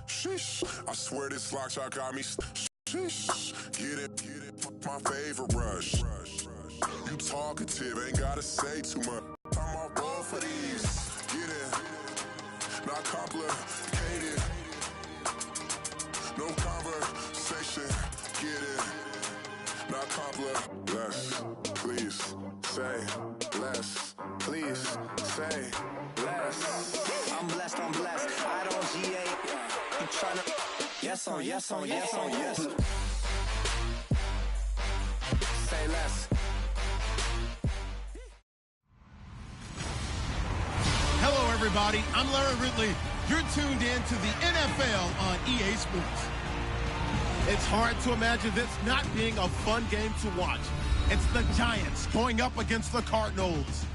Sheesh, I swear this lock shot got me. Sheesh, get it, my favorite rush. You talkative, ain't gotta say too much. I'm all roll for these. Get it, not complicated. No conversation. Get it, not complicated. Less, please say less. Please say less. I'm blessed. I don't GA. You tryna. Yes on yes. Say less. Hello, everybody. I'm Larry Ridley. You're tuned in to the NFL on EA Sports. It's hard to imagine this not being a fun game to watch. It's the Giants going up against the Cardinals.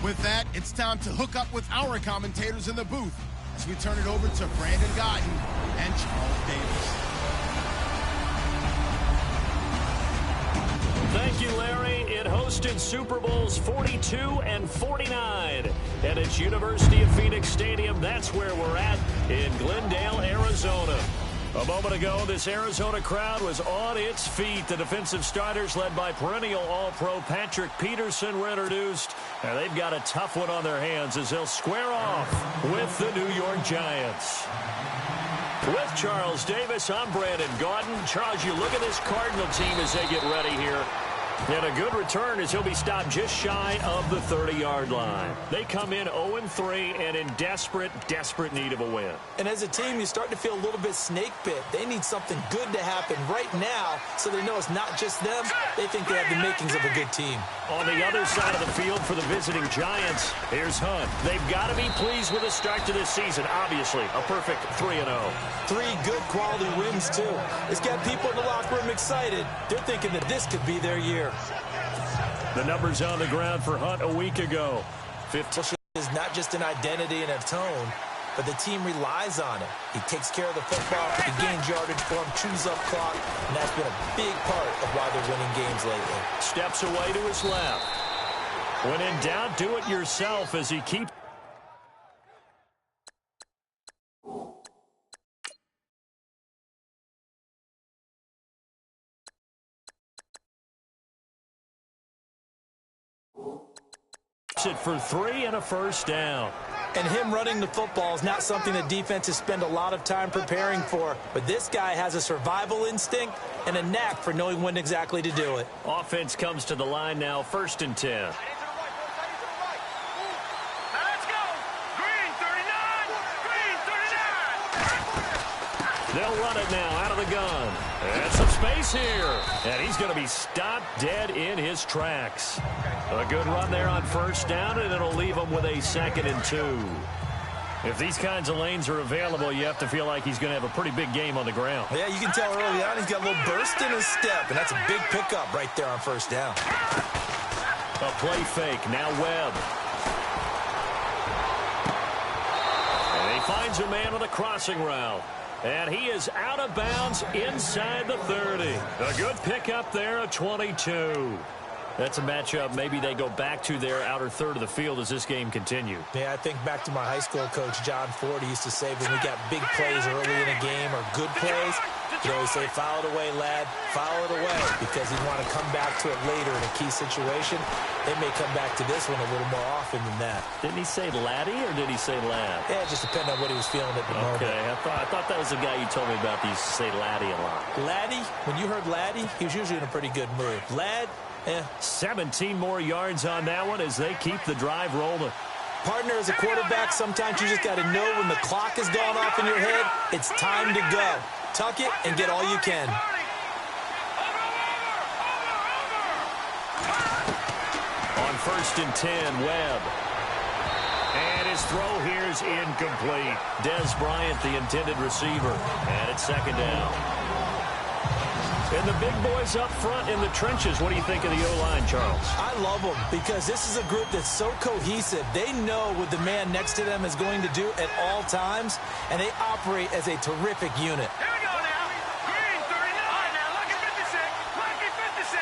With that, it's time to hook up with our commentators in the booth as we turn it over to Brandon Guyton and Charles Davis. Thank you, Larry. It hosted Super Bowls 42 and 49. And it's University of Phoenix Stadium. That's where we're at in Glendale, Arizona. A moment ago, this Arizona crowd was on its feet. The defensive starters, led by perennial All-Pro Patrick Peterson, were introduced. And they've got a tough one on their hands as they'll square off with the New York Giants. With Charles Davis, I'm Brandon Guyton. Charles, you look at this Cardinal team as they get ready here. And a good return as he'll be stopped just shy of the 30-yard line. They come in 0-3 and in desperate need of a win. And as a team, you start to feel a little bit snake bit. They need something good to happen right now so they know it's not just them. They think they have the makings of a good team. On the other side of the field for the visiting Giants, here's Hunt. They've got to be pleased with the start to this season. Obviously, a perfect 3-0. 3 good quality wins, too. It's got people in the locker room excited. They're thinking that this could be their year. The numbers on the ground for Hunt a week ago. 15 is not just an identity and a tone, but the team relies on it. He takes care of the football, he gains yardage for him, chews up clock, and that's been a big part of why they're winning games lately. Steps away to his left. When in doubt, do it yourself as he keeps. It for 3 and a first down. And him running the football is not something that defenses spend a lot of time preparing for. But this guy has a survival instinct and a knack for knowing when exactly to do it. Offense comes to the line now, 1st and 10. They'll run it now out of the gun. And some space here. And he's going to be stopped dead in his tracks. A good run there on 1st down, and it'll leave him with a 2nd and 2. If these kinds of lanes are available, you have to feel like he's going to have a pretty big game on the ground. Yeah, you can tell early on he's got a little burst in his step, and that's a big pickup right there on 1st down. A play fake. Now Webb. And he finds a man on a crossing route. And he is out of bounds inside the 30. A good pickup there, a 22. That's a matchup maybe they go back to their outer third of the field as this game continues. Yeah, I think back to my high school coach, John Ford. He used to say when we got big plays early in a game or good plays, he'd always say, foul it away, lad, foul it away, because he'd want to come back to it later in a key situation. They may come back to this one a little more often than that. Didn't he say laddie or did he say lad? Yeah, it just depended on what he was feeling at the moment. Okay, I thought that was the guy you told me about. He used to say laddie a lot. Laddie, when you heard laddie, he was usually in a pretty good mood. Lad, 17 more yards on that one as they keep the drive rolling. Partner, as a quarterback, sometimes you just got to know when the clock has gone off in your head, it's time to go. Tuck it and get all you can. On 1st and 10, Webb. And his throw here is incomplete. Dez Bryant, the intended receiver. And it's 2nd down. And the big boys up front in the trenches. What do you think of the O-line, Charles? I love them because this is a group that's so cohesive. They know what the man next to them is going to do at all times, and they operate as a terrific unit. Here we go now. Green, 39. Now look at 56. Lucky 56.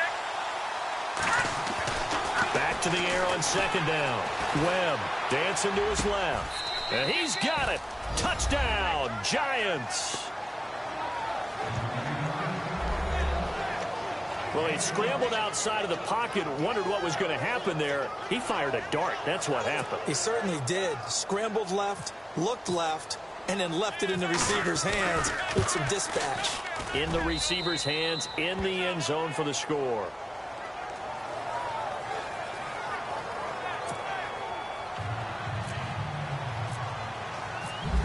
Back to the air on 2nd down. Webb dancing to his left. And he's got it. Touchdown, Giants. Well, he scrambled outside of the pocket, wondered what was going to happen there. He fired a dart. That's what happened. He certainly did. Scrambled left, looked left, and then left it in the receiver's hands with some dispatch. In the receiver's hands, in the end zone for the score.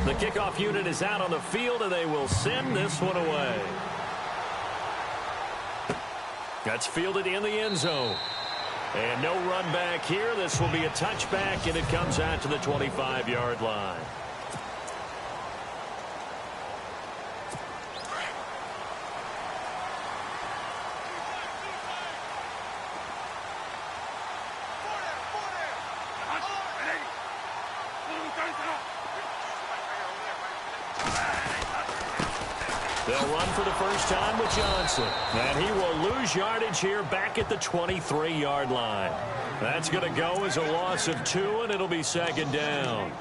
The kickoff unit is out on the field, and they will send this one away. That's fielded in the end zone. And no run back here. This will be a touchback, and it comes out to the 25-yard line. They'll run for the first time with Johnson. And he will lose yardage here back at the 23-yard line. That's going to go as a loss of 2, and it'll be second down.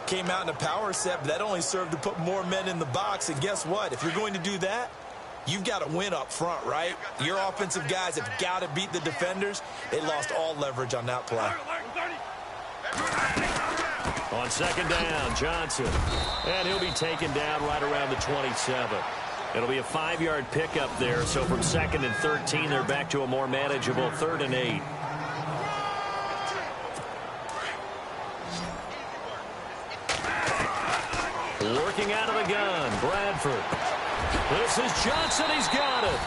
Came out in a power set, but that only served to put more men in the box. And guess what? If you're going to do that, you've got to win up front, right? Your offensive guys have got to beat the defenders. They lost all leverage on that play. On second down, Johnson. And he'll be taken down right around the 27. It'll be a 5-yard pickup there. So from 2nd and 13, they're back to a more manageable 3rd and 8. Working out of the gun, Bradford. This is Johnson. He's got it.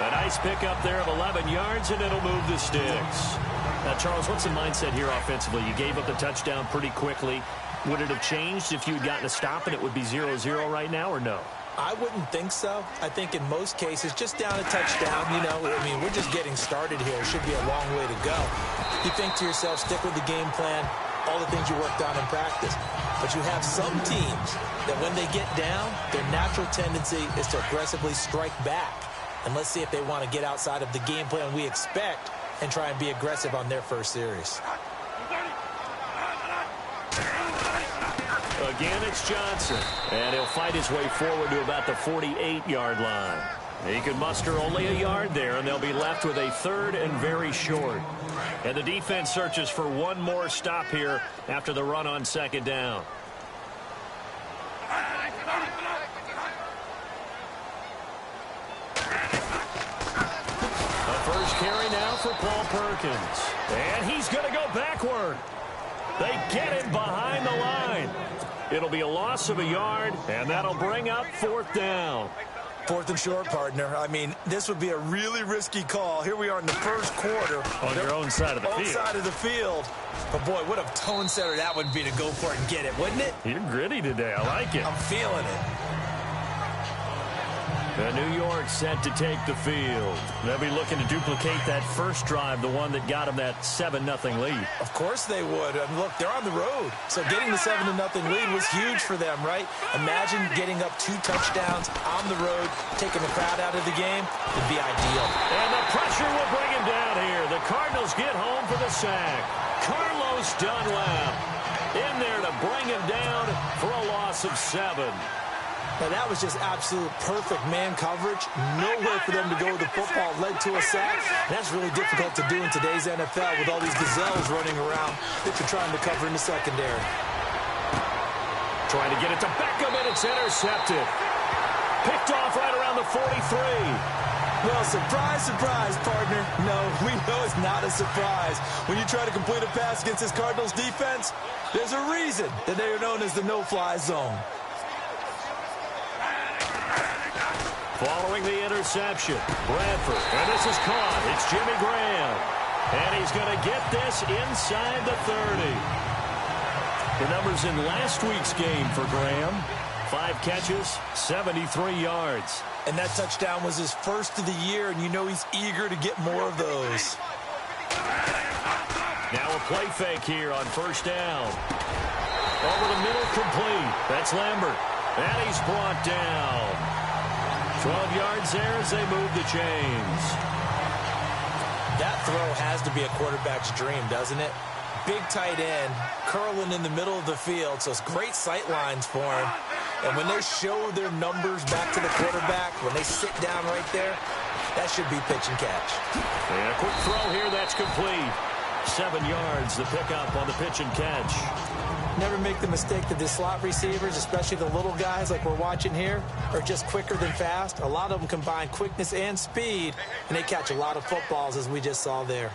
A nice pickup there of 11 yards, and it'll move the sticks. Now, Charles, what's the mindset here offensively? You gave up the touchdown pretty quickly. Would it have changed if you had gotten a stop and it would be 0-0 right now, or no? I wouldn't think so. I think in most cases, just down a touchdown, you know, I mean, we're just getting started here. It should be a long way to go. You think to yourself, stick with the game plan, all the things you worked on in practice. But you have some teams that when they get down, their natural tendency is to aggressively strike back. And let's see if they want to get outside of the game plan we expect and try and be aggressive on their first series. Again, it's Johnson. And he'll fight his way forward to about the 48-yard line. He could muster only a yard there, and they'll be left with a 3rd and very short. And the defense searches for one more stop here after the run on second down. A first carry now for Paul Perkins. And he's going to go backward. They get him behind the line. It'll be a loss of a yard, and that'll bring up 4th down. 4th and short, partner. I mean, this would be a really risky call. Here we are in the first quarter. On your own side of the field. Own side of the field. But, boy, what a tone setter that would be to go for it and get it, wouldn't it? You're gritty today. I like it. I'm feeling it. And New York set to take the field. They'll be looking to duplicate that first drive, the one that got them that 7-0 lead. Of course they would. And look, they're on the road. So getting the 7-0 lead was huge for them, right? Imagine getting up 2 touchdowns on the road, taking the crowd out of the game. It'd be ideal. And the pressure will bring him down here. The Cardinals get home for the sack. Carlos Dunlap in there to bring him down for a loss of 7. Now, that was just absolute perfect man coverage. Nowhere for them to go with the football. Led to a sack. That's really difficult to do in today's NFL with all these gazelles running around that you're trying to cover in the secondary. Trying to get it to Beckham, and it's intercepted. Picked off right around the 43. Well, surprise, surprise, partner. No, we know it's not a surprise. When you try to complete a pass against this Cardinals defense, there's a reason that they are known as the no-fly zone. Following the interception, Bradford, and this is caught. It's Jimmy Graham, and he's going to get this inside the 30. The numbers in last week's game for Graham: 5 catches, 73 yards. And that touchdown was his first of the year, and you know he's eager to get more of those. Now a play fake here on first down. Over the middle, complete. That's Lambert, and he's brought down. 12 yards there as they move the chains. That throw has to be a quarterback's dream, doesn't it? big tight end curling in the middle of the field, so it's great sight lines for him. And when they show their numbers back to the quarterback, when they sit down right there, that should be pitch and catch. And a quick throw here, that's complete. 7 yards, the pickup on the pitch and catch. Never make the mistake that the slot receivers, especially the little guys like we're watching here, are just quicker than fast. A lot of them combine quickness and speed, and they catch a lot of footballs, as we just saw there.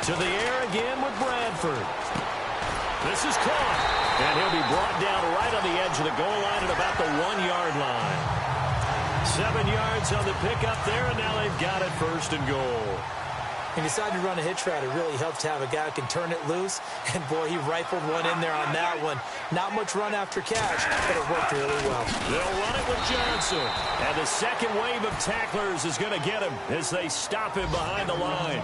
To the air again with Bradford. This is caught, and he'll be brought down right on the edge of the goal line at about the 1-yard line. 7 yards on the pickup there, and now they've got it 1st and goal. He decided to run a hitch route. It really helps to have a guy who can turn it loose, and boy, he rifled one in there on that one. Not much run after catch, but it worked really well. They'll run it with Johnson, and the second wave of tacklers is going to get him as they stop him behind the line.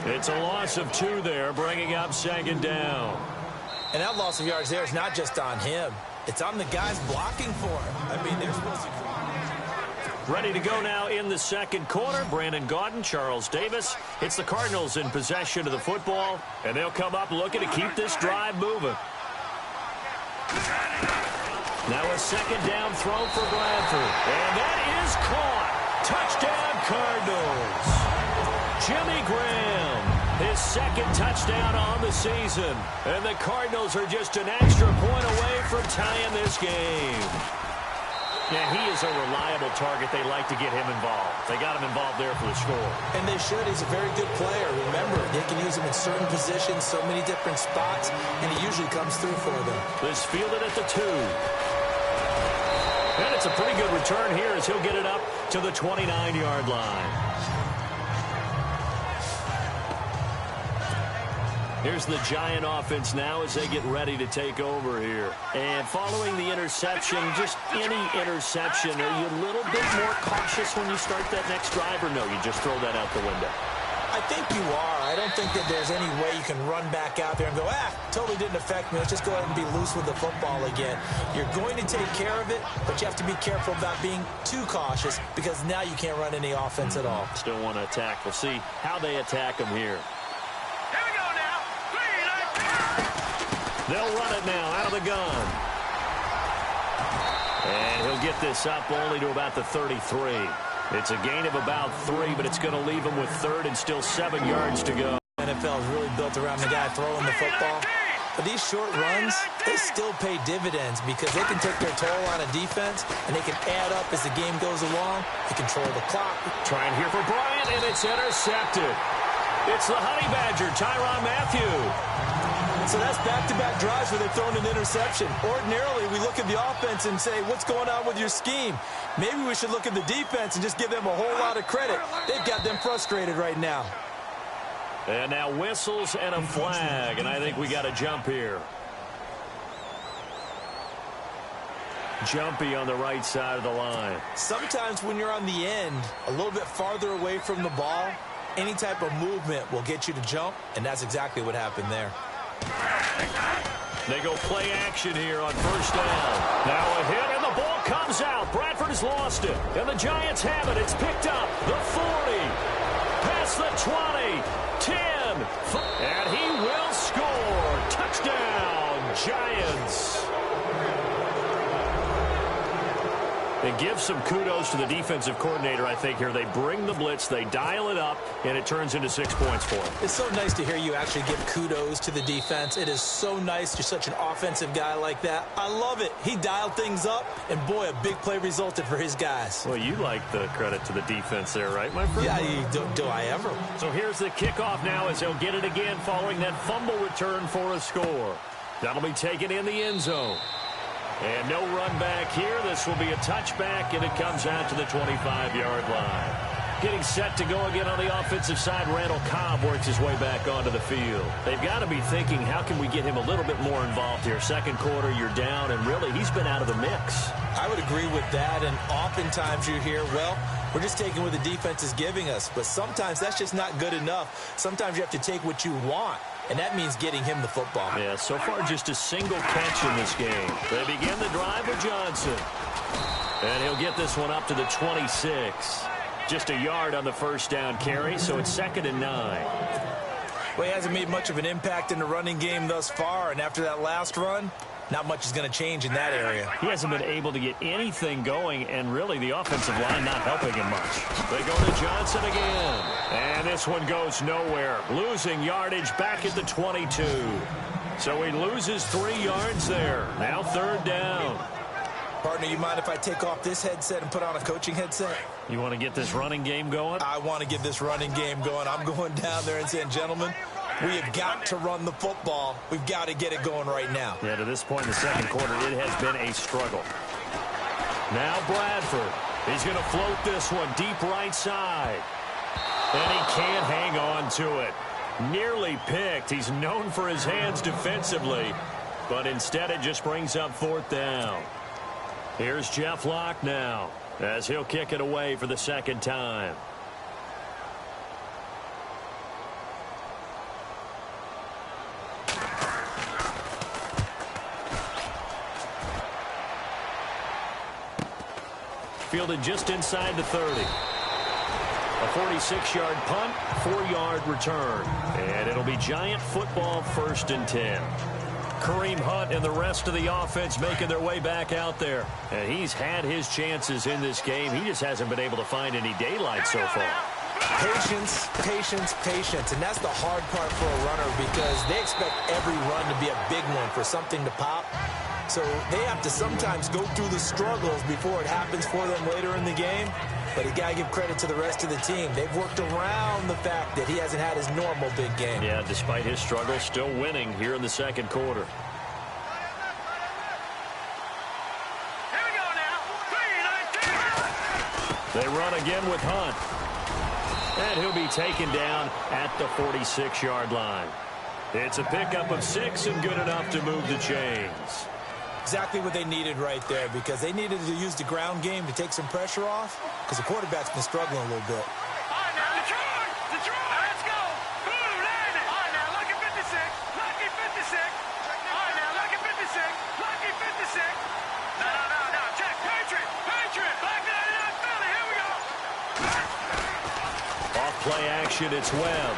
It's a loss of 2 there, bringing up 2nd down. And that loss of yards there is not just on him. It's on the guys blocking for him. I mean, they're supposed to... Ready to go now in the second quarter. Brandon Gaudin, Charles Davis. It's the Cardinals in possession of the football, and they'll come up looking to keep this drive moving. Now a 2nd down throw for Bradford, and that is caught. Touchdown, Cardinals. Jimmy Graham, his 2nd touchdown on the season, and the Cardinals are just an extra point away from tying this game. Yeah, he is a reliable target. They like to get him involved. They got him involved there for the score. And they should. He's a very good player. Remember, they can use him in certain positions, so many different spots, and he usually comes through for them. This fielded at the 2. And it's a pretty good return here as he'll get it up to the 29-yard line. Here's the Giant offense now as they get ready to take over here. And following the interception, just any interception, are you a little bit more cautious when you start that next drive, or no, you just throw that out the window? I think you are. I don't think that there's any way you can run back out there and go, totally didn't affect me. Let's just go ahead and be loose with the football again. You're going to take care of it, but you have to be careful about being too cautious because now you can't run any offense at all. Still want to attack. We'll see how they attack them here. They'll run it now out of the gun. And he'll get this up only to about the 33. It's a gain of about 3, but it's going to leave him with 3rd and still 7 yards to go. The NFL is really built around the guy throwing the football. But these short runs, they still pay dividends because they can take their toll on a defense, and they can add up as the game goes along. They control the clock. Trying here for Bryant, and it's intercepted. It's the Honey Badger, Tyrann Mathieu. So that's back-to-back drives where they've thrown an interception. Ordinarily, we look at the offense and say, what's going on with your scheme? Maybe we should look at the defense and just give them a whole lot of credit. They've got them frustrated right now. And now whistles and a flag, and I think we got a jump here. Jumpy on the right side of the line. Sometimes when you're on the end, a little bit farther away from the ball, any type of movement will get you to jump, and that's exactly what happened there. They go play action here on 1st down. Now a hit, and the ball comes out. Bradford has lost it, and the Giants have it. It's picked up. The 40, past the 20, 10, and he will score. Touchdown, Giants. And give some kudos to the defensive coordinator, I think, here. They bring the blitz, they dial it up, and it turns into 6 points for them. It's so nice to hear you actually give kudos to the defense. It is so nice. You're such an offensive guy like that. I love it. He dialed things up, and, boy, a big play resulted for his guys. Well, you like the credit to the defense there, right, my friend? Yeah, do I ever? So here's the kickoff now as he'll get it again following that fumble return for a score. That'll be taken in the end zone. And no run back here. This will be a touchback, and it comes out to the 25-yard line. Getting set to go again on the offensive side, Randall Cobb works his way back onto the field. They've got to be thinking, how can we get him a little bit more involved here? Second quarter, you're down, and really, he's been out of the mix. I would agree with that, and oftentimes you hear, well, we're just taking what the defense is giving us. But sometimes that's just not good enough. Sometimes you have to take what you want. And that means getting him the football. Yeah, so far just a single catch in this game. They begin the drive with Johnson. And he'll get this one up to the 26. Just a yard on the first down carry, so it's 2nd and 9. Well, he hasn't made much of an impact in the running game thus far, and after that last run, not much is going to change in that area. He hasn't been able to get anything going, and really the offensive line not helping him much. They go to Johnson again. And this one goes nowhere. Losing yardage back at the 22. So he loses 3 yards there. Now 3rd down. Partner, you mind if I take off this headset and put on a coaching headset? You want to get this running game going? I want to get this running game going. I'm going down there and saying, gentlemen, we have got to run the football. We've got to get it going right now. Yeah, to this point in the second quarter, it has been a struggle. Now Bradford. He's going to float this one deep right side. And he can't hang on to it. Nearly picked. He's known for his hands defensively. But instead it just brings up 4th down. Here's Jeff Locke now as he'll kick it away for the 2nd time. Fielded just inside the 30. A 46-yard punt, 4-yard return. And it'll be Giant football 1st and 10. Kareem Hunt and the rest of the offense making their way back out there. And he's had his chances in this game. He just hasn't been able to find any daylight so far. Patience, patience, patience. And that's the hard part for a runner because they expect every run to be a big one for something to pop. So they have to sometimes go through the struggles before it happens for them later in the game. But you got to give credit to the rest of the team. They've worked around the fact that he hasn't had his normal big game. Yeah, despite his struggles, still winning here in the second quarter. Here we go now. 3-19. They run again with Hunt. And he'll be taken down at the 46-yard line. It's a pickup of 6 and good enough to move the chains. Exactly what they needed right there because they needed to use the ground game to take some pressure off because the quarterback's been struggling a little bit. All right, now, Detroit. Let's go. Boom, land it. All right, now, lucky 56. Lucky 56. All right, now, lucky 56. Lucky 56. No. Check. Patriot. Black 99 Philly. Here we go. Off play action, it's Webb.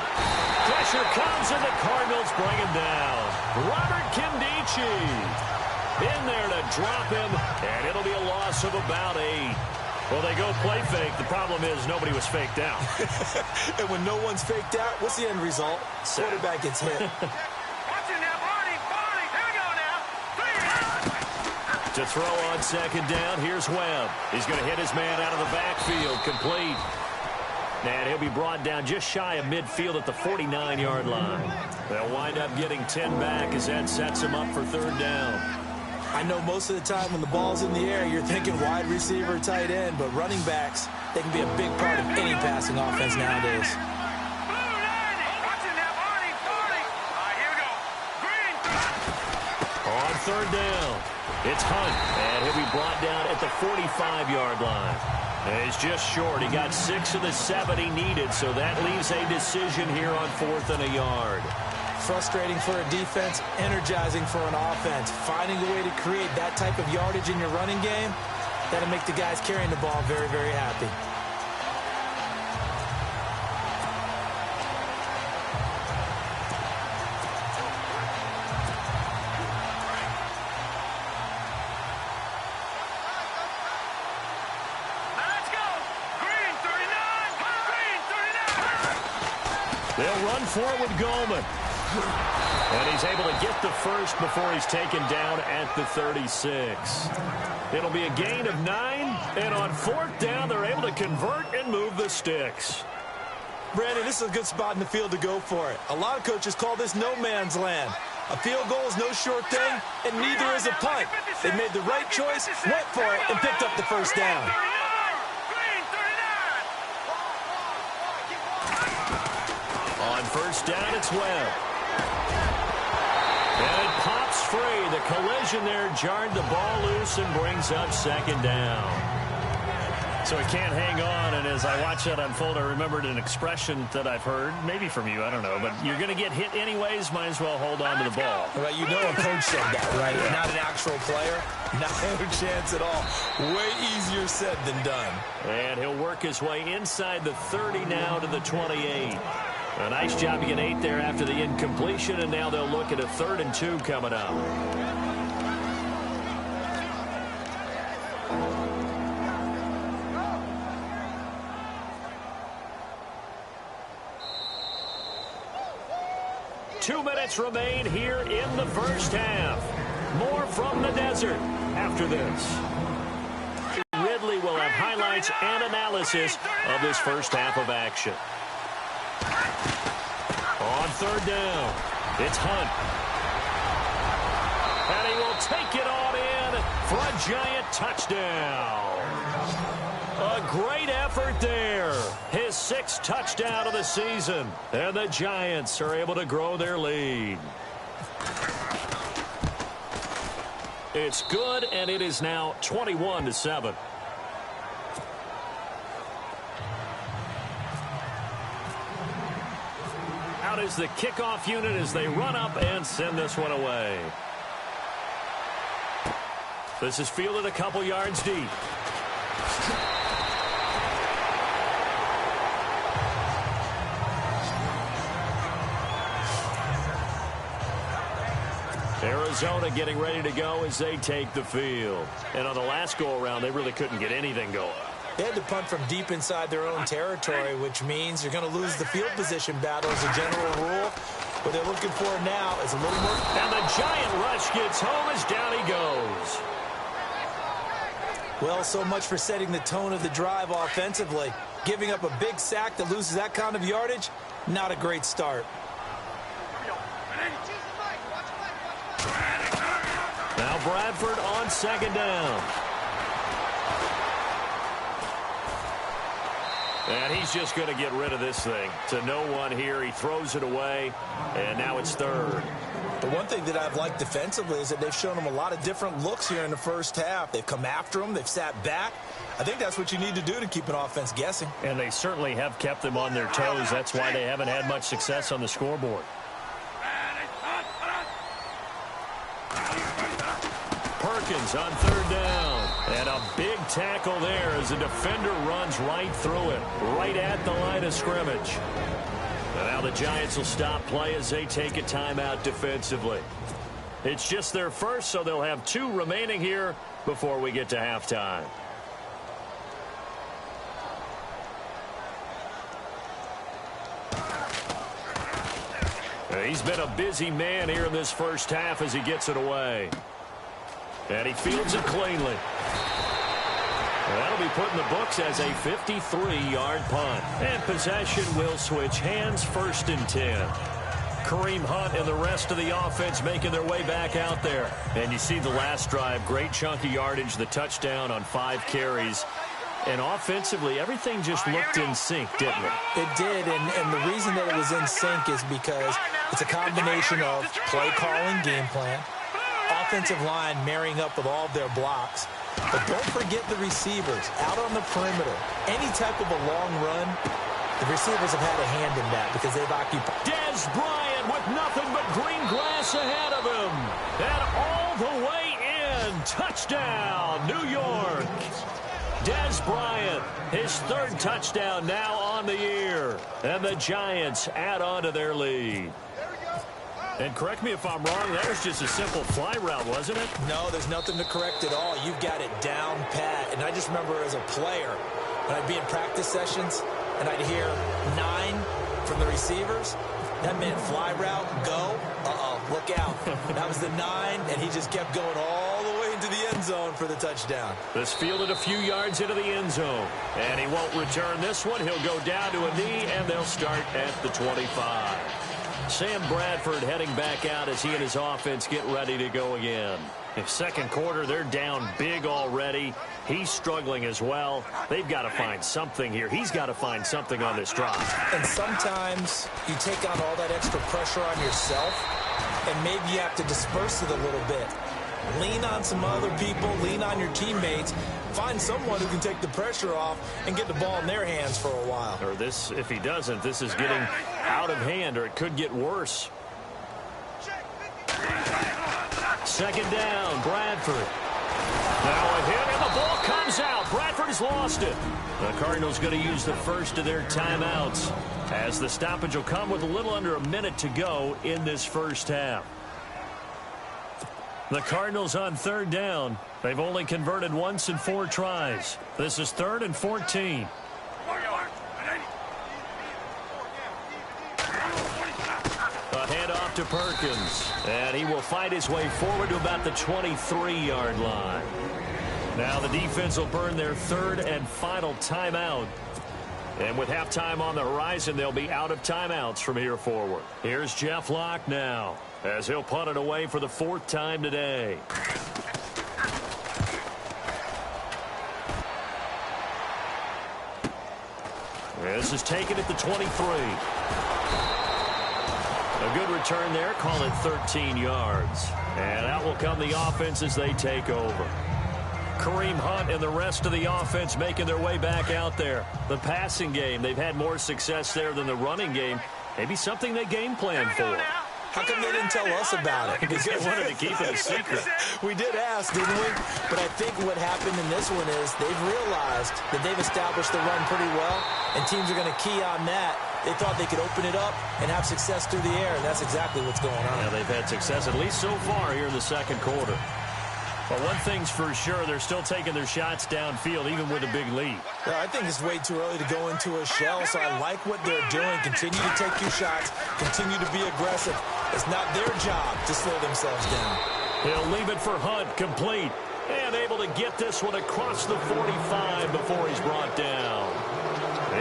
Pressure comes and the Cardinals bring him down. Robert Kindici in there to drop him, and it'll be a loss of about 8. Well, they go play fake. The problem is nobody was faked out. And when no one's faked out, what's the end result? Quarterback gets hit. Watch it now, Barney. Here we go now. To throw on 2nd down, here's Webb. He's going to hit his man out of the backfield, complete. And he'll be brought down just shy of midfield at the 49-yard line. They'll wind up getting 10 back as that sets him up for 3rd down. I know most of the time when the ball's in the air, you're thinking wide receiver, tight end, but running backs, they can be a big part of any passing offense nowadays. Watch it now, Barney. All right, here we go. Green. On 3rd down, it's Hunt, and he'll be brought down at the 45-yard line. And he's just short. He got 6 of the 7 he needed, so that leaves a decision here on 4th and a yard. Frustrating for a defense, energizing for an offense. Finding a way to create that type of yardage in your running game, that'll make the guys carrying the ball very, very happy. Let's go. Green 39. They'll run for it with Goldman. And he's able to get the first before he's taken down at the 36. It'll be a gain of 9, and on 4th down, they're able to convert and move the sticks. Brandon, this is a good spot in the field to go for it. A lot of coaches call this no man's land. A field goal is no short thing, and neither is a punt. They made the right choice, went for it, and picked up the first down. Green 39. On 1st down, it's Webb. And it pops free. The collision there jarred the ball loose and brings up 2nd down. So so he can't hang on, and as I watch that unfold, I remembered an expression that I've heard, maybe from you, I don't know, but you're going to get hit anyways, might as well hold on to the ball. Well, you know a coach said that, right? Yeah. Not an actual player. Not a chance at all. Way easier said than done. And he'll work his way inside the 30 now to the 28. A nice job to get 8 there after the incompletion, and now they'll look at a 3rd and 2 coming up. Two minutes remain here in the first half. More from the desert after this. Ridley will have highlights and analysis of this first half of action. On 3rd down, it's Hunt. And he will take it on in for a giant touchdown. A great effort there. His 6th touchdown of the season. And the Giants are able to grow their lead. It's good, and it is now 21-7. Out is the kickoff unit as they run up and send this one away. This is fielded a couple yards deep. Arizona getting ready to go as they take the field. And on the last go-around, they really couldn't get anything going. They had to punt from deep inside their own territory, which means you're going to lose the field position battle as a general rule. What they're looking for now is a little more. And the giant rush gets home as down he goes. Well, so much for setting the tone of the drive offensively. Giving up a big sack that loses that kind of yardage, not a great start. Now Bradford on 2nd down. And he's just going to get rid of this thing. To no one here. He throws it away, and now it's 3rd. The one thing that I've liked defensively is that they've shown him a lot of different looks here in the first half. They've come after him. They've sat back. I think that's what you need to do to keep an offense guessing. And they certainly have kept them on their toes. That's why they haven't had much success on the scoreboard. Perkins on 3rd down. And a big tackle there as the defender runs right through it, right at the line of scrimmage. And now the Giants will stop play as they take a timeout defensively. It's just their first, so they'll have 2 remaining here before we get to halftime. He's been a busy man here in this first half as he gets it away. And he fields it cleanly. That'll be put in the books as a 53-yard punt. And possession will switch hands, 1st and 10. Kareem Hunt and the rest of the offense making their way back out there. And you see the last drive, great chunk of yardage, the touchdown on 5 carries. And offensively, everything just looked in sync, didn't it? It did, and the reason that it was in sync is because it's a combination of play calling, game plan, offensive line marrying up with all of their blocks. But don't forget the receivers out on the perimeter. Any type of a long run, the receivers have had a hand in that because they've occupied. Dez Bryant with nothing but green grass ahead of him. And all the way in. Touchdown, New York. Dez Bryant, his 3rd touchdown now on the year. And the Giants add on to their lead. And correct me if I'm wrong, that was just a simple fly route, wasn't it? No, there's nothing to correct at all. You've got it down pat. And I just remember as a player, when I'd be in practice sessions, and I'd hear 9 from the receivers, that meant fly route, go, look out. That was the 9, and he just kept going all the way into the end zone for the touchdown. This fielded a few yards into the end zone, and he won't return this one. He'll go down to a knee, and they'll start at the 25. Sam Bradford heading back out as he and his offense get ready to go again. In 2nd quarter, they're down big already. He's struggling as well. They've got to find something here. He's got to find something on this drive. And sometimes you take on all that extra pressure on yourself, and maybe you have to disperse it a little bit. Lean on some other people. Lean on your teammates. Find someone who can take the pressure off and get the ball in their hands for a while. Or this, if he doesn't, this is getting out of hand, or it could get worse. Second down, Bradford. Now a hit, and the ball comes out. Bradford has lost it. The Cardinals going to use the first of their timeouts, as the stoppage will come with a little under a minute to go in this first half. The Cardinals on third down. They've only converted once in 4 tries. This is 3rd and 14. A handoff to Perkins, and he will fight his way forward to about the 23-yard line. Now the defense will burn their 3rd and final timeout. And with halftime on the horizon, they'll be out of timeouts from here forward. Here's Jeff Locke now, as he'll punt it away for the 4th time today. This is taken at the 23. A good return there, call it 13 yards. And out will come the offense as they take over. Kareem Hunt and the rest of the offense making their way back out there. The passing game, they've had more success there than the running game. Maybe something they game plan for. How come they didn't tell us about it? Because they wanted to keep it a secret. We did ask, didn't we? But I think what happened in this one is they've realized that they've established the run pretty well, and teams are going to key on that. They thought they could open it up and have success through the air, and that's exactly what's going on. Yeah, they've had success, at least so far here in the second quarter. But one thing's for sure, they're still taking their shots downfield, even with a big lead. Well, I think it's way too early to go into a shell, so I like what they're doing. Continue to take your shots. Continue to be aggressive. It's not their job to slow themselves down. He'll leave it for Hunt, complete. And able to get this one across the 45 before he's brought down.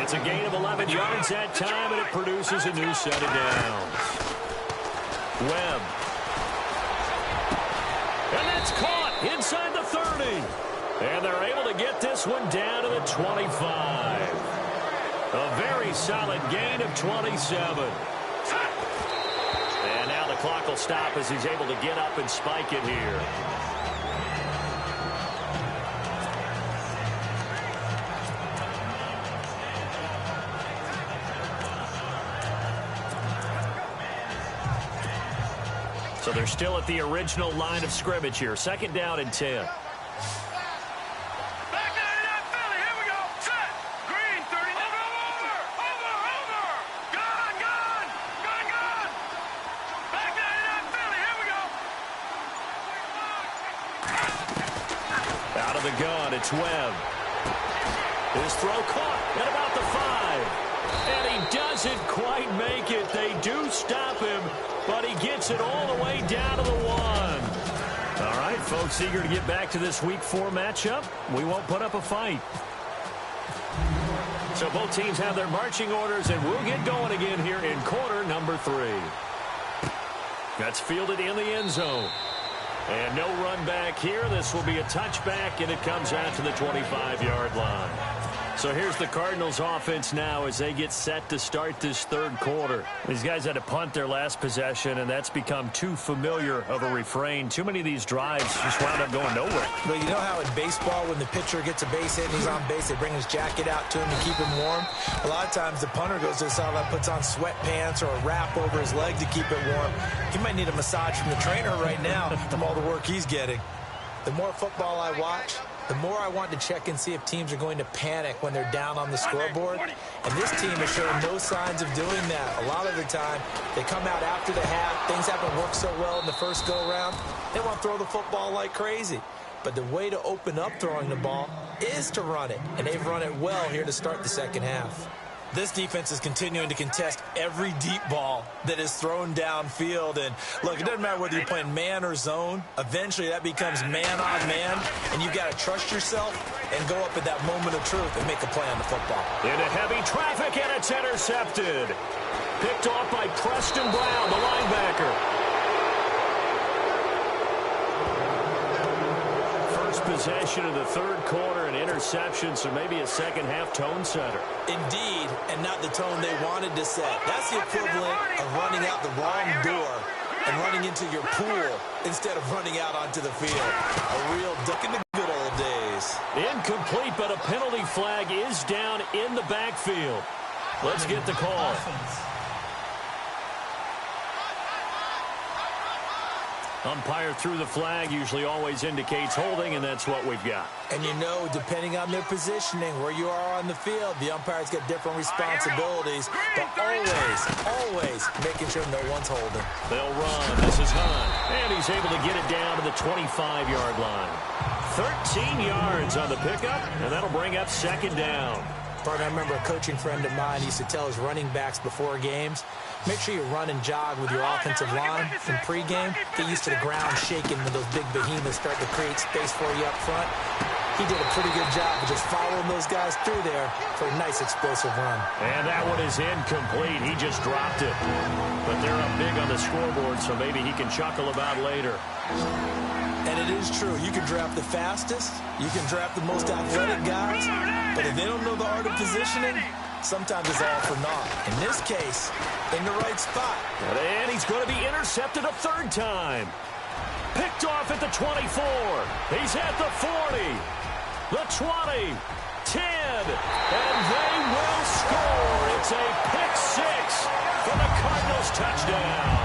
It's a gain of 11 yards that time, and it produces a new set of downs. Webb. And that's caught inside the 30. And they're able to get this one down to the 25. A very solid gain of 27. And now the clock will stop as he's able to get up and spike it here. So they're still at the original line of scrimmage here. 2nd down and 10. Out of the gun, it's Webb. His throw caught at about the 5. And he doesn't quite make it. They do stop him, but he gets it all the way down to the 1. All right, folks, eager to get back to this Week 4 matchup. We won't put up a fight. So both teams have their marching orders, and we'll get going again here in quarter number 3. That's fielded in the end zone. And no run back here. This will be a touchback, and it comes out to the 25-yard line. So here's the Cardinals offense now as they get set to start this 3rd quarter. These guys had to punt their last possession, and that's become too familiar of a refrain. Too many of these drives just wound up going nowhere. But you know how in baseball, when the pitcher gets a base hit and he's on base, they bring his jacket out to him to keep him warm? A lot of times the punter goes to the sideline, puts on sweatpants or a wrap over his leg to keep it warm. He might need a massage from the trainer right now from all the work he's getting. The more football I watch, the more I want to check and see if teams are going to panic when they're down on the scoreboard. And this team has shown no signs of doing that. A lot of the time, they come out after the half. Things haven't worked so well in the first go-around. They want to throw the football like crazy. But the way to open up throwing the ball is to run it. And they've run it well here to start the second half. This defense is continuing to contest every deep ball that is thrown downfield. And, look, it doesn't matter whether you're playing man or zone. Eventually, that becomes man on man, and you've got to trust yourself and go up at that moment of truth and make a play on the football. Into heavy traffic, and it's intercepted. Picked off by Preston Brown, the linebacker. Possession of the 3rd quarter, an interception, so maybe a second-half tone setter. Indeed, and not the tone they wanted to set. That's the equivalent of running out the wrong door and running into your pool instead of running out onto the field. A real duck in the good old days. Incomplete, but a penalty flag is down in the backfield. Let's get the call. Umpire threw the flag, usually always indicates holding, and that's what we've got. And you know, depending on their positioning, where you are on the field, the umpire's got different responsibilities, but always making sure no one's holding. They'll run. This is Hunt. And he's able to get it down to the 25-yard line. 13 yards on the pickup, and that'll bring up second down. Partner, I remember a coaching friend of mine used to tell his running backs before games, make sure you run and jog with your offensive line in pregame. Get used to the ground shaking when those big behemoths start to create space for you up front. He did a pretty good job of just following those guys through there for a nice explosive run. And that one is incomplete. He just dropped it. But they're up big on the scoreboard, so maybe he can chuckle about later. And it is true. You can draft the fastest. You can draft the most athletic guys. But if they don't know the art of positioning, sometimes it's all for naught. In this case, in the right spot. And he's going to be intercepted a third time. Picked off at the 24. He's at the 40. The 20. 10. And they will score. It's a pick six for the Cardinals touchdown.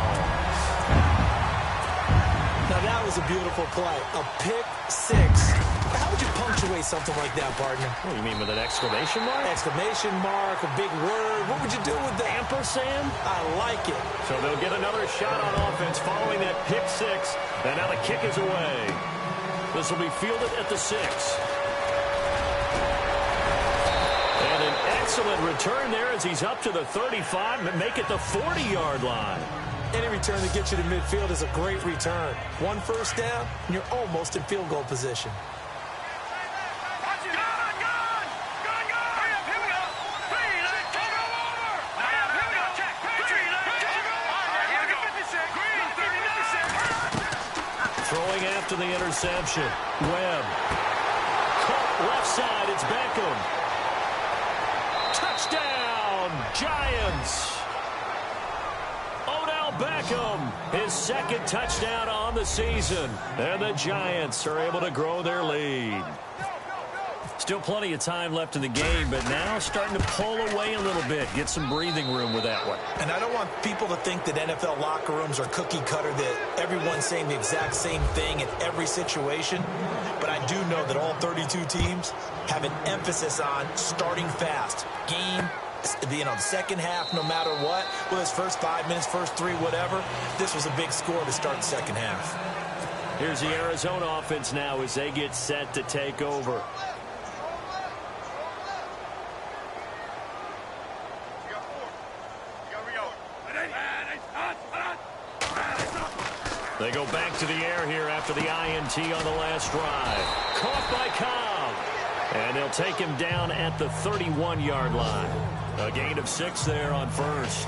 Now, that was a beautiful play. A pick six. How would you punctuate something like that, partner? What do you mean, with an exclamation mark? Exclamation mark, a big word. What would you do with that? Ampersand? I like it. So they'll get another shot on offense following that pick six. And now the kick is away. This will be fielded at the 6. And an excellent return there as he's up to the 35 and make it the 40-yard line. Any return that gets you to midfield is a great return. One first down, and you're almost in field goal position. Throwing after the interception. Webb. Caught left side. It's Beckham. Touchdown, Giants. Beckham, his second touchdown on the season. And the Giants are able to grow their lead. Still plenty of time left in the game, but now starting to pull away a little bit. Get some breathing room with that one. And I don't want people to think that NFL locker rooms are cookie cutter, that everyone's saying the exact same thing in every situation. But I do know that all 32 teams have an emphasis on starting fast. The second half, no matter what, whether it's first 5 minutes, first 3, whatever, this was a big score to start the second half. Here's the Arizona offense now as they get set to take over. They go back to the air here after the INT on the last drive. Caught by Cobb. And they'll take him down at the 31-yard line. A gain of 6 there on first.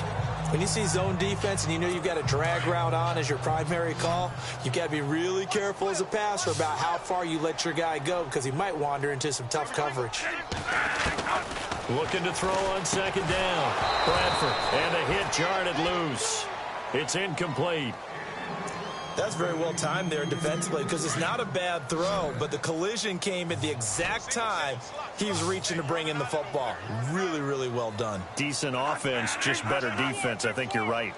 When you see zone defense and you know you've got a drag route on as your primary call, you've got to be really careful as a passer about how far you let your guy go because he might wander into some tough coverage. Looking to throw on second down. Bradford, and a hit jarred it loose. It's incomplete. That's very well timed there defensively because it's not a bad throw, but the collision came at the exact time he was reaching to bring in the football. Really, really well done. Decent offense, just better defense. I think you're right.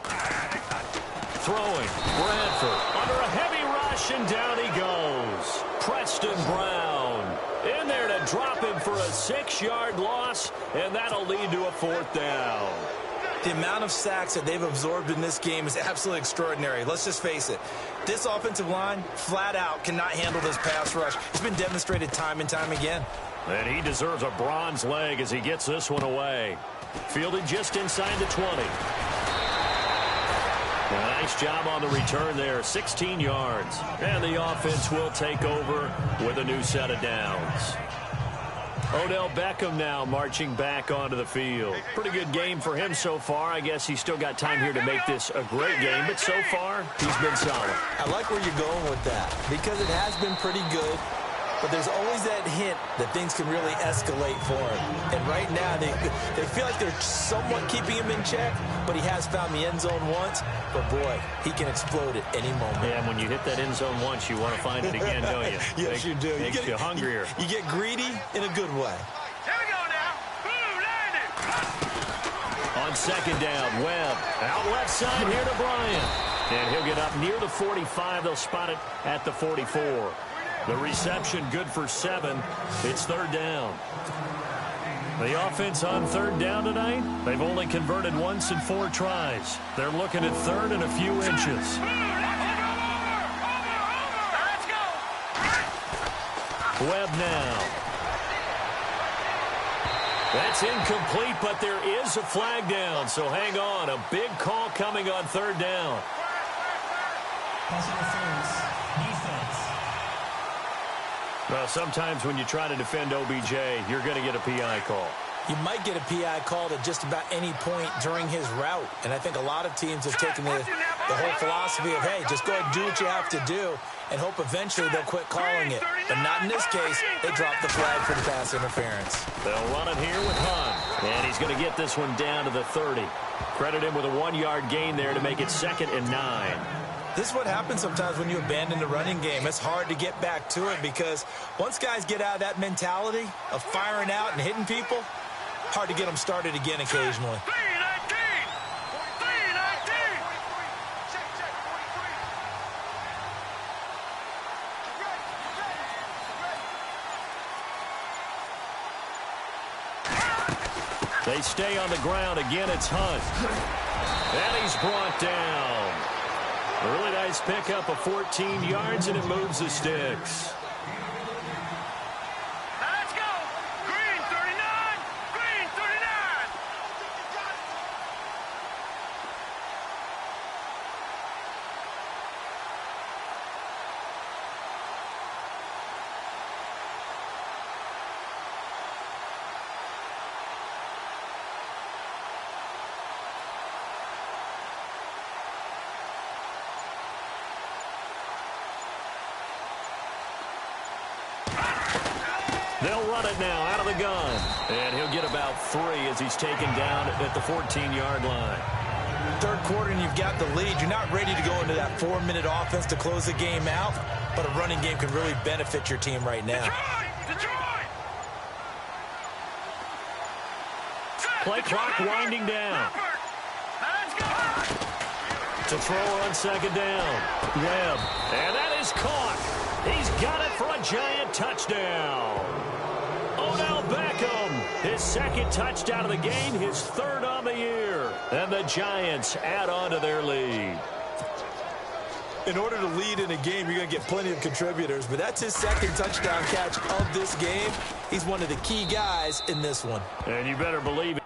Throwing. Bradford under a heavy rush, and down he goes. Preston Brown in there to drop him for a 6-yard loss, and that'll lead to a 4th down. The amount of sacks that they've absorbed in this game is absolutely extraordinary. Let's just face it. This offensive line, flat out, cannot handle this pass rush. It's been demonstrated time and time again. And he deserves a bronze leg as he gets this one away. Fielded just inside the 20. A nice job on the return there, 16 yards. And the offense will take over with a new set of downs. Odell Beckham now marching back onto the field. Pretty good game for him so far. I guess he's still got time here to make this a great game, but so far, he's been solid. I like where you're going with that because it has been pretty good. but there's always that hint that things can really escalate for him. And right now, they feel like they're somewhat keeping him in check, but he has found the end zone once. But, boy, he can explode at any moment. Yeah, and when you hit that end zone once, you want to find it again, don't you? Yes, you do. Makes you hungrier. You get greedy in a good way. Here we go now. Boom, landed. On second down, Webb. Out left side here to Bryant. And he'll get up near the 45. They'll spot it at the 44. The reception good for 7. It's third down. The offense on third down tonight, they've only converted once in 4 tries. They're looking at third and a few inches. Let's go. Webb now. That's incomplete, but there is a flag down, so hang on. A big call coming on third down. Pass interference. Defense. Well, sometimes when you try to defend OBJ, you're going to get a PI call. You might get a PI called at just about any point during his route. And I think a lot of teams have taken the whole philosophy of, hey, just go ahead and do what you have to do and hope eventually they'll quit calling it. But not in this case. They dropped the flag for the pass interference. They'll run it here with Hunt. And he's going to get this one down to the 30. Credit him with a 1-yard gain there to make it 2nd and 9. This is what happens sometimes when you abandon the running game. It's hard to get back to it because once guys get out of that mentality of firing out and hitting people, hard to get them started again occasionally. 319. 319. They stay on the ground. Again, it's Hunt. And he's brought down. A really nice pickup of 14 yards, and it moves the sticks. Let's go. Green 39. Green 39. They'll run it now out of the gun. And he'll get about 3 as he's taken down at the 14-yard line. Third quarter and you've got the lead. You're not ready to go into that 4-minute offense to close the game out, but a running game can really benefit your team right now. Detroit. Play clock winding down. Let's go. To throw on second down. Webb. And that is caught. He's got it for a giant touchdown. Odell Beckham, his 2nd touchdown of the game, his 3rd on the year. And the Giants add on to their lead. In order to lead in a game, you're going to get plenty of contributors, but that's his 2nd touchdown catch of this game. He's one of the key guys in this one. And you better believe it.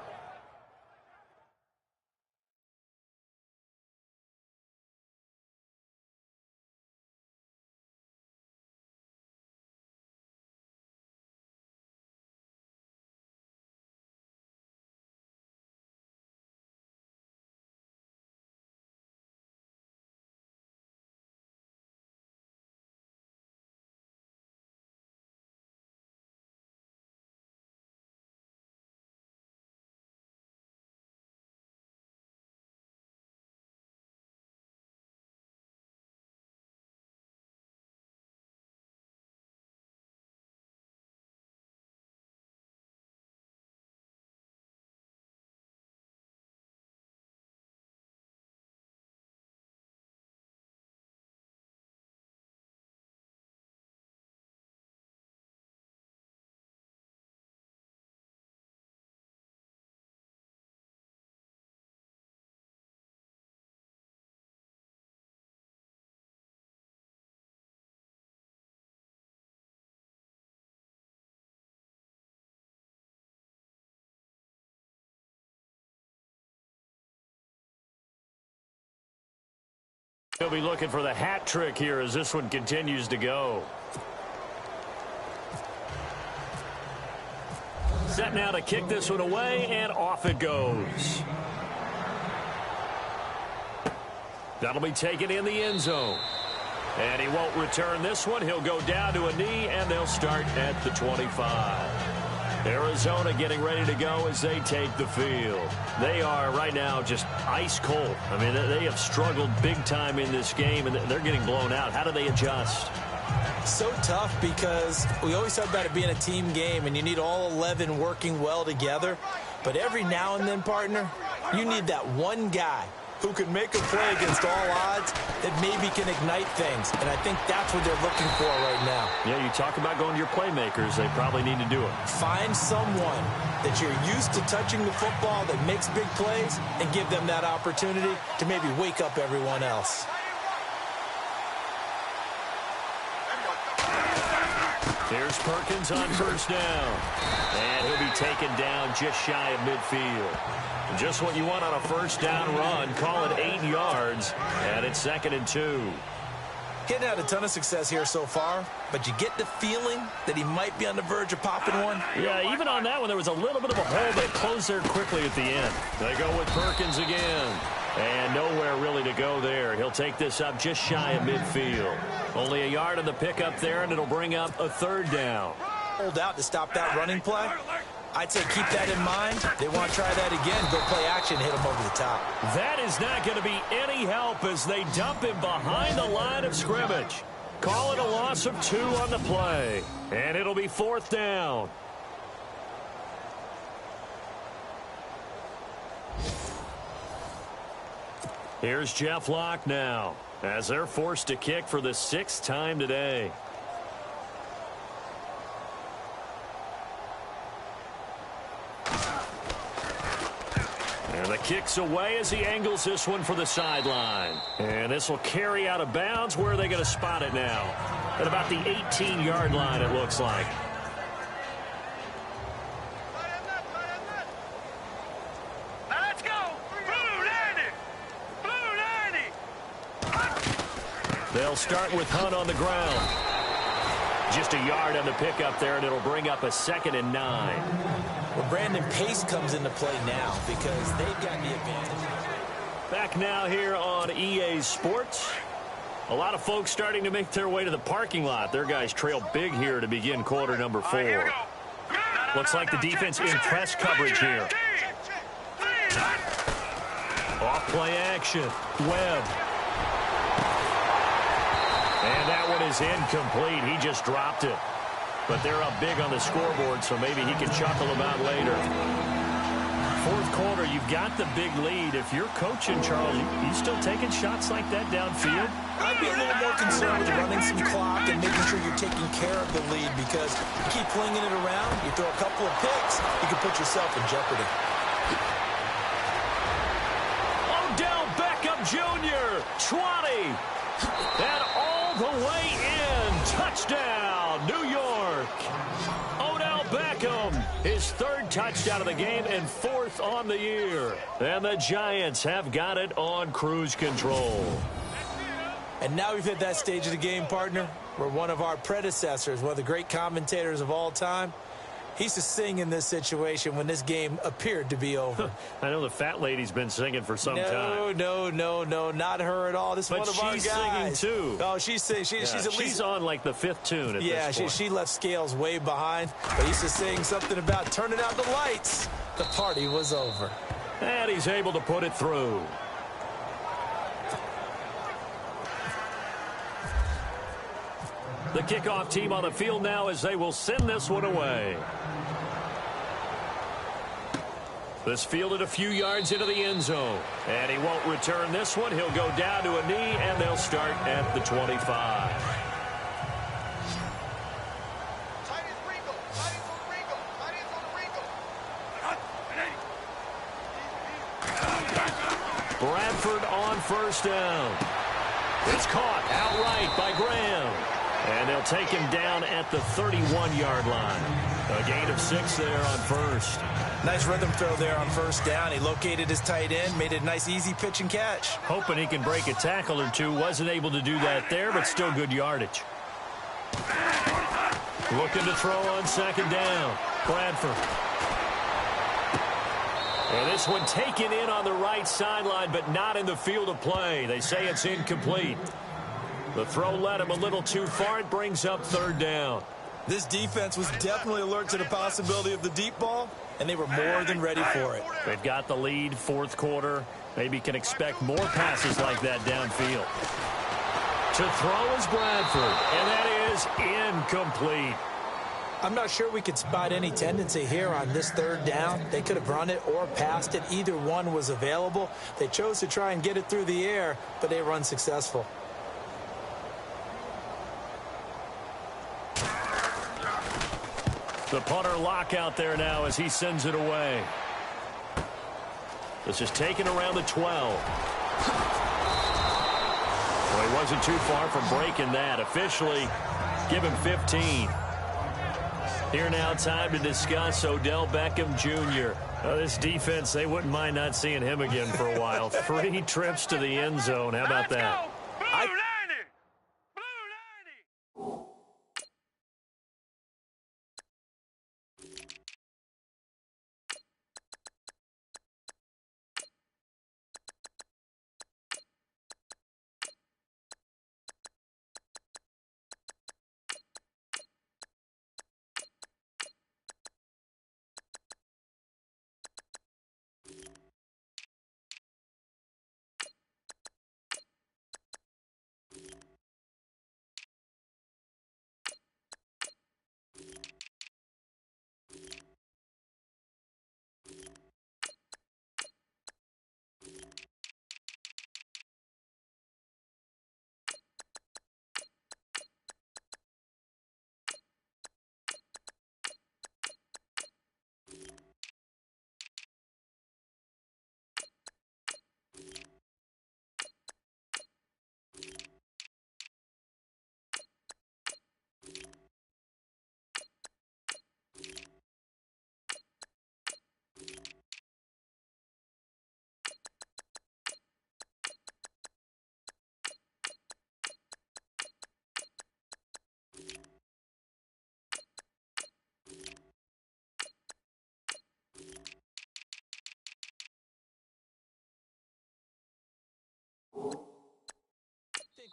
He'll be looking for the hat trick here as this one continues to go. Set now to kick this one away, and off it goes. That'll be taken in the end zone. And he won't return this one. He'll go down to a knee, and they'll start at the 25. Arizona getting ready to go as they take the field. They are right now just ice cold. I mean, they have struggled big time in this game, and they're getting blown out. How do they adjust? So tough because we always talk about it being a team game, and you need all 11 working well together. But every now and then, partner, you need that one guy who can make a play against all odds that maybe can ignite things. And I think that's what they're looking for right now. Yeah, you talk about going to your playmakers. They probably need to do it. Find someone that you're used to touching the football that makes big plays and give them that opportunity to maybe wake up everyone else. Here's Perkins on first down. And he'll be taken down just shy of midfield. Just what you want on a first down run. Call it 8 yards. And it's 2nd and 2. Getting had a ton of success here so far, but you get the feeling that he might be on the verge of popping one. Yeah, even on that one, there was a little bit of a hole that closed there quickly at the end. They go with Perkins again. And nowhere really to go there. He'll take this up just shy of midfield. Only a yard on the pickup there, and it'll bring up a 3rd down. Hold out to stop that running play. I'd say keep that in mind. They want to try that again. Go play action, hit him over the top. That is not going to be any help as they dump him behind the line of scrimmage. Call it a loss of 2 on the play. And it'll be 4th down. Here's Jeff Locke now as they're forced to kick for the 6th time today. And the kick's away as he angles this one for the sideline. And this will carry out of bounds. Where are they going to spot it now? At about the 18-yard line, it looks like. Let's go! Blue 90! Blue 90! They'll start with Hunt on the ground. Just a yard on the pickup there, and it'll bring up a 2nd and 9. Well, Brandon, pace comes into play now because they've got the advantage. Back now here on EA Sports. A lot of folks starting to make their way to the parking lot. Their guys trail big here to begin quarter number 4. Looks like the defense in press coverage here. Off play action. Webb. And that one is incomplete. He just dropped it. But they're up big on the scoreboard, so maybe he can chuckle about later. 4th quarter, you've got the big lead. If you're coaching, Charles, you still taking shots like that downfield? I'd be a little more concerned with running some clock and making sure you're taking care of the lead because you keep flinging it around, you throw a couple of picks, you can put yourself in jeopardy. Odell Beckham Jr., 20. And all the way in. Touchdown, New York. Odell Beckham, his 3rd touchdown of the game and 4th on the year. And the Giants have got it on cruise control. And now we've hit that stage of the game, partner, where one of our predecessors, one of the great commentators of all time, he used to sing in this situation when this game appeared to be over. I know the fat lady's been singing for some time. No, not her at all. This is one of our guys. But she's singing, too. Oh, she's singing. She's on, like, the 5th tune at this point. She left Scales way behind. But he used to sing something about turning out the lights. The party was over. And he's able to put it through. The kickoff team on the field now as they will send this one away. This fielded a few yards into the end zone. And he won't return this one. He'll go down to a knee, and they'll start at the 25. Bradford on first down. It's caught outright by Graham. And they'll take him down at the 31-yard line. A gain of 6 there on first. Nice rhythm throw there on first down. He located his tight end, made it a nice easy pitch and catch. Hoping he can break a tackle or two. Wasn't able to do that there, but still good yardage. Looking to throw on 2nd down. Bradford. And this one taken in on the right sideline, but not in the field of play. They say it's incomplete. The throw led him a little too far. It brings up third down. This defense was definitely alert to the possibility of the deep ball, and they were more than ready for it. They've got the lead, fourth quarter. Maybe can expect more passes like that downfield. To throw is Bradford, and that is incomplete. I'm not sure we could spot any tendency here on this third down. They could have run it or passed it. Either one was available. They chose to try and get it through the air, but they were unsuccessful. The punter lock out there now as he sends it away. This is taken around the 12. Well, he wasn't too far from breaking that. Officially, give him 15. Here now, time to discuss Odell Beckham Jr. This defense, they wouldn't mind not seeing him again for a while. 3 trips to the end zone. How about that?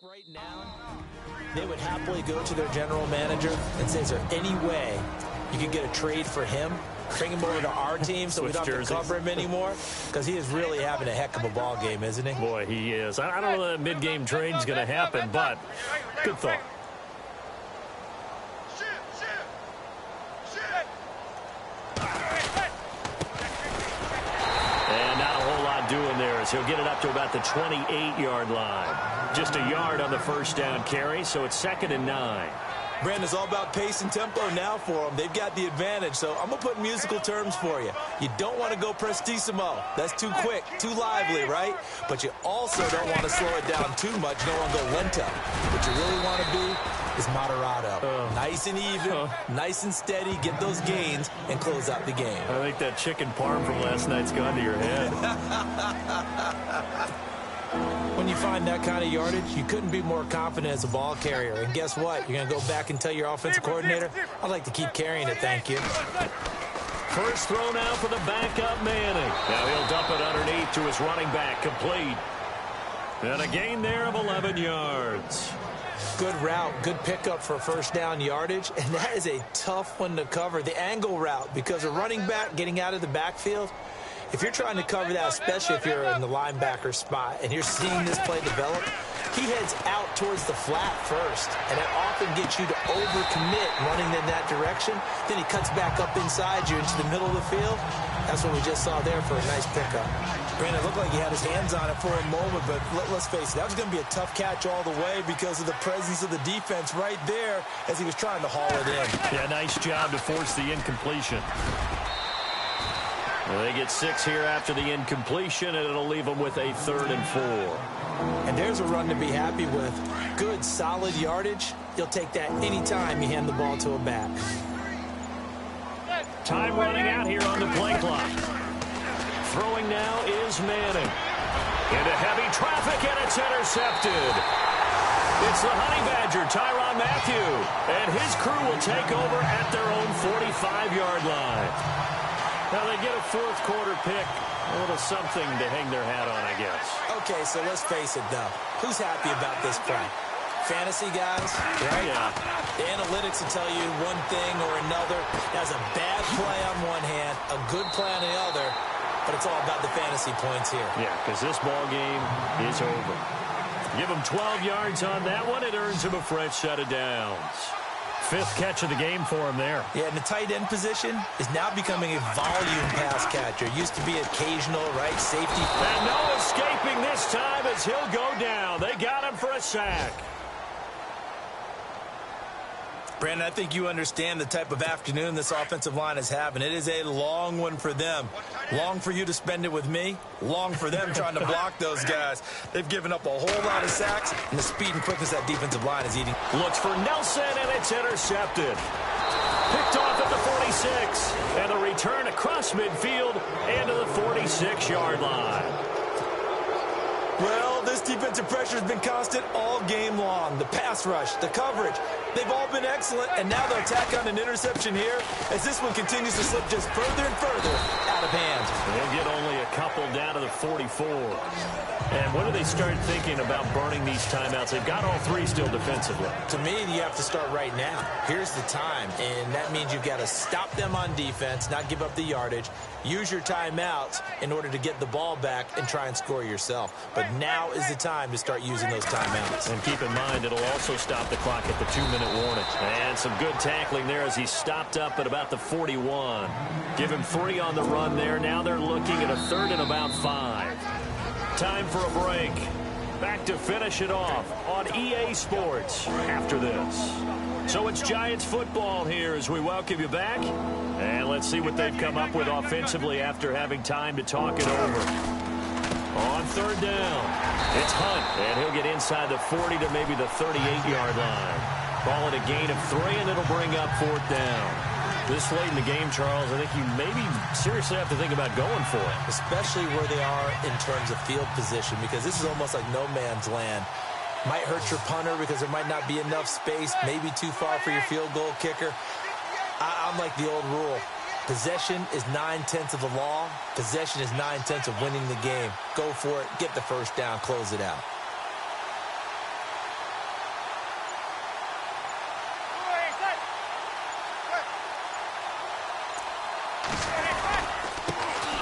Right now, they would happily go to their general manager and say, is there any way you could get a trade for him? Bring him over to our team so we don't have to cover him anymore? Because he is really having a heck of a ball game, isn't he? Boy, he is. I don't know that mid-game trade's going to happen, but good thought. And not a whole lot doing there as he'll get it up to about the 28-yard line. Just a yard on the first down carry, so it's 2nd and 9. Brandon, it's all about pace and tempo now for them. They've got the advantage, so I'm going to put musical terms for you. You don't want to go prestissimo. That's too quick, too lively, right? But you also don't want to slow it down too much. You don't want to go lento. What you really want to be is moderato. Nice and even, nice and steady, get those gains, and close out the game. I think that chicken parm from last night's gone to your head. When you find that kind of yardage, you couldn't be more confident as a ball carrier. And guess what? You're going to go back and tell your offensive coordinator, I'd like to keep carrying it, thank you. First throw now for the backup Manning. Now he'll dump it underneath to his running back, complete. And a gain there of 11 yards. Good route, good pickup for first down yardage, and that is a tough one to cover. The angle route, because a running back getting out of the backfield, if you're trying to cover that, especially if you're in the linebacker spot and you're seeing this play develop, he heads out towards the flat first, and that often gets you to overcommit running in that direction. Then he cuts back up inside you into the middle of the field. That's what we just saw there for a nice pickup. Brandon, it looked like he had his hands on it for a moment, but let's face it, that was going to be a tough catch all the way because of the presence of the defense right there as he was trying to haul it in. Yeah, nice job to force the incompletion. Well, they get 6 here after the incompletion, and it'll leave them with a 3rd and 4. And there's a run to be happy with. Good, solid yardage. You'll take that anytime you hand the ball to a back. Time running out here on the play clock. Throwing now is Manning. Into heavy traffic, and it's intercepted. It's the Honey Badger, Tyrann Mathieu, and his crew will take over at their own 45-yard line. Now they get a fourth quarter pick. A little something to hang their hat on, I guess. Okay, so let's face it, though. Who's happy about this play? fantasy guys, right? Yeah. The analytics will tell you one thing or another. That's a bad play on one hand, a good play on the other, but it's all about the fantasy points here. Yeah, because this ball game is over. Give him 12 yards on that one. It earns him a fresh set of downs. 5th catch of the game for him there. Yeah, and the tight end position is now becoming a volume pass catcher. Used to be occasional, right, safety. And no escaping this time as he'll go down. They got him for a sack. Brandon, I think you understand the type of afternoon this offensive line is having. It is a long one for them. Long for you to spend it with me. Long for them trying to block those guys. They've given up a whole lot of sacks, and the speed and quickness that defensive line is eating. Looks for Nelson, and it's intercepted. Picked off at the 46. And the return across midfield and to the 46-yard line. Well, this defensive pressure has been constant all game long. The pass rush, the coverage, they've all been excellent, and now they'll tack on an interception here as this one continues to slip just further and further out of hand. They'll get only a couple down to the 44. And when do they start thinking about burning these timeouts? They've got all 3 still defensively. To me, you have to start right now. Here's the time, and that means you've got to stop them on defense, not give up the yardage, use your timeouts in order to get the ball back and try and score yourself. But now is the time to start using those timeouts. And keep in mind, it'll also stop the clock at the 2-minute warning. And some good tackling there as he stopped up at about the 41. Give him 3 on the run there. Now they're looking at a 3rd and about 5. Time for a break. Back to finish it off on EA Sports after this. So it's Giants football here as we welcome you back. And let's see what they've come up with offensively after having time to talk it over. On 3rd down, it's Hunt, and he'll get inside the 40 to maybe the 38-yard line. Call it a gain of 3, and it'll bring up 4th down. This late in the game, Charles, I think you maybe seriously have to think about going for it. Especially where they are in terms of field position, because this is almost like no man's land. Might hurt your punter because there might not be enough space, maybe too far for your field goal kicker. I'm like the old rule. Possession is 9/10 of the law. Possession is 9/10 of winning the game. Go for it. Get the first down. Close it out.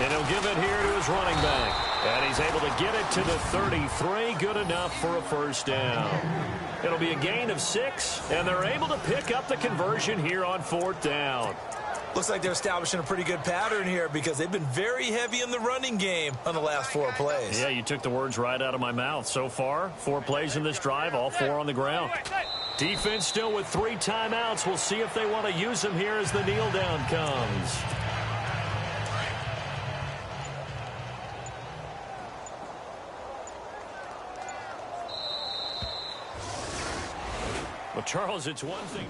And he'll give it here to his running back. And he's able to get it to the 33. Good enough for a first down. It'll be a gain of 6, and they're able to pick up the conversion here on 4th down. Looks like they're establishing a pretty good pattern here because they've been very heavy in the running game on the last 4 plays. Yeah, you took the words right out of my mouth. So far, 4 plays in this drive, all 4 on the ground. Defense still with 3 timeouts. We'll see if they want to use them here as the kneel down comes. Well, Charles, it's one thing.